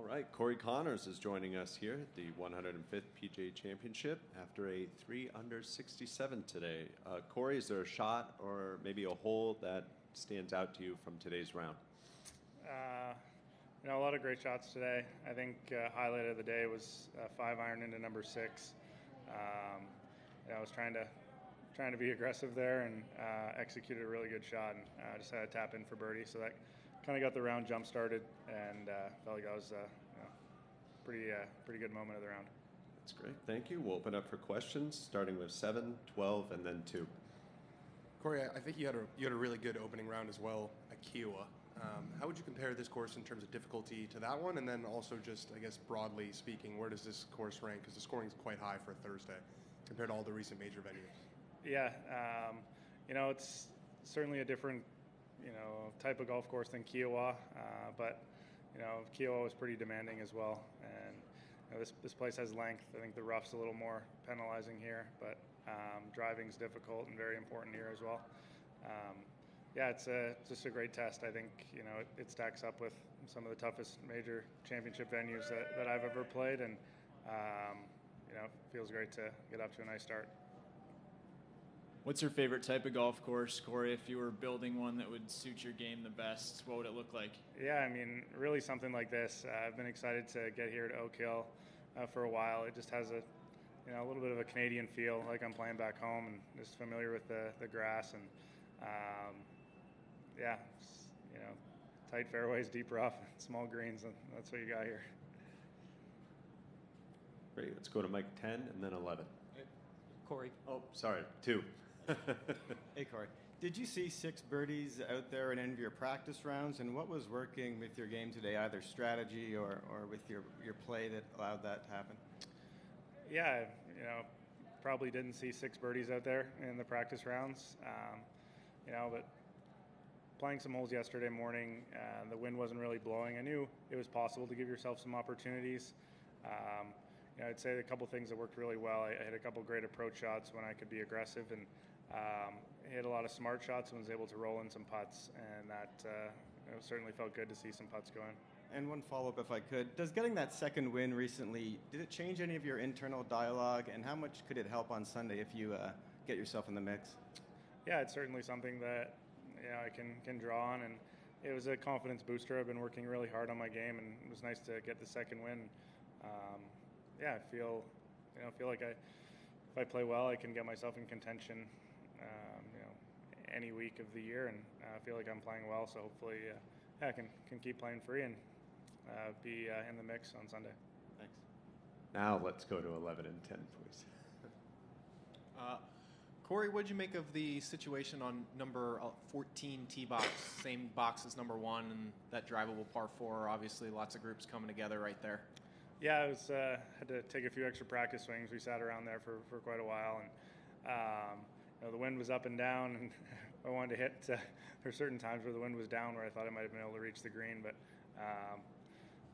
right, Corey Connors is joining us here at the 105th PGA Championship after a 3 under 67 today. Corey, is there a shot or maybe a hole that stands out to you from today's round? A lot of great shots today. I think highlight of the day was 5-iron into number 6. I was trying to be aggressive there and executed a really good shot, and just had to tap in for birdie. So that kind of got the round jump started, and felt like that was a pretty good moment of the round. That's great. Thank you. We'll open up for questions, starting with 7, 12, and then 2. Corey, I think you had a really good opening round as well at Kiowa. How would you compare this course in terms of difficulty to that one? And then also just, I guess, broadly speaking, where does this course rank? Because the scoring is quite high for a Thursday compared to all the recent major venues. Yeah, it's certainly a different, type of golf course than Kiowa, but, Kiowa was pretty demanding as well. And this place has length. I think the rough's a little more penalizing here, but driving's difficult and very important here as well. It's just a great test. I think, it stacks up with some of the toughest major championship venues that I've ever played, and, it feels great to get up to a nice start. What's your favorite type of golf course, Corey? If you were building one that would suit your game the best, what would it look like? Yeah, really something like this. I've been excited to get here to Oak Hill for a while. It just has a little bit of a Canadian feel, like I'm playing back home, and just familiar with the grass, and tight fairways, deep rough, small greens, and that's what you got here. Great. Let's go to Mike 10 and then 11. Corey. Oh, sorry, 2. Hey, Corey. Did you see 6 birdies out there in any of your practice rounds? And what was working with your game today, either strategy or with your play that allowed that to happen? Yeah, probably didn't see 6 birdies out there in the practice rounds. But playing some holes yesterday morning, the wind wasn't really blowing. I knew it was possible to give yourself some opportunities. I'd say a couple things that worked really well. I hit a couple great approach shots when I could be aggressive, and hit a lot of smart shots and was able to roll in some putts, and that certainly felt good to see some putts going. And one follow-up, if I could. Does getting that second win recently, did it change any of your internal dialogue, and how much could it help on Sunday if you get yourself in the mix? Yeah, it's certainly something that I can draw on, and it was a confidence booster. I've been working really hard on my game, and it was nice to get the second win. I feel like if I play well, I can get myself in contention, any week of the year, and I feel like I'm playing well. So hopefully, I can keep playing free and be in the mix on Sunday. Thanks. Now let's go to 11 and 10, please. Corey, what did you make of the situation on number 14 tee box, same box as number 1, and that drivable par 4? Obviously, lots of groups coming together right there. Yeah, I had to take a few extra practice swings. We sat around there for quite a while, and the wind was up and down, and I wanted to hit. There were certain times where the wind was down where I thought I might have been able to reach the green, but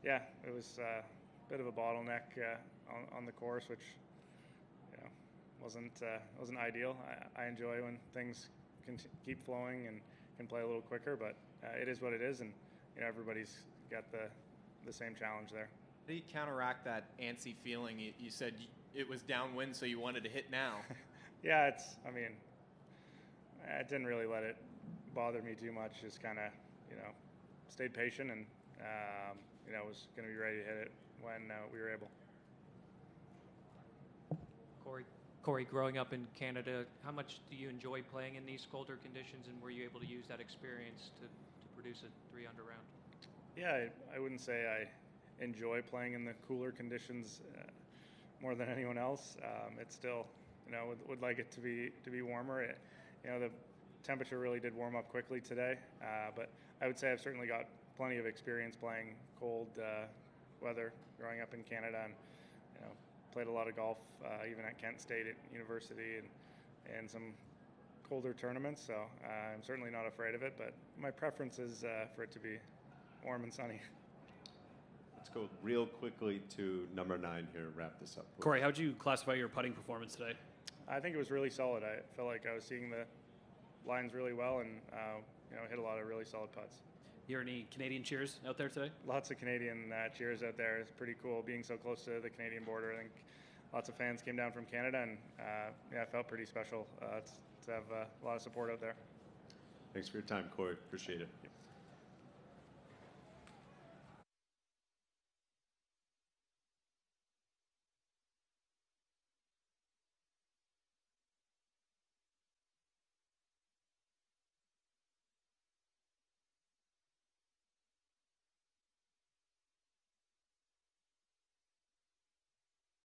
it was a bit of a bottleneck on the course, which wasn't ideal. I enjoy when things can keep flowing and can play a little quicker, but it is what it is, and everybody's got the same challenge there. How do you counteract that antsy feeling? You said it was downwind, so you wanted to hit now. Yeah, I didn't really let it bother me too much. Just kind of, stayed patient, and was going to be ready to hit it when we were able. Corey, growing up in Canada, how much do you enjoy playing in these colder conditions, and were you able to use that experience to produce a 3-under round? Yeah, I wouldn't say I enjoy playing in the cooler conditions more than anyone else. It's still, would like it to be warmer. The temperature really did warm up quickly today, but I would say I've certainly got plenty of experience playing cold weather growing up in Canada, and played a lot of golf even at Kent State at university and some colder tournaments. So I'm certainly not afraid of it, but my preference is for it to be warm and sunny. Let's go real quickly to number 9 here and wrap this up. Please. Corey, how would you classify your putting performance today? I think it was really solid. I felt like I was seeing the lines really well, and hit a lot of really solid putts. hear any Canadian cheers out there today? Lots of Canadian cheers out there. It's pretty cool being so close to the Canadian border. I think lots of fans came down from Canada, and yeah, it felt pretty special to have a lot of support out there. Thanks for your time, Corey. Appreciate it.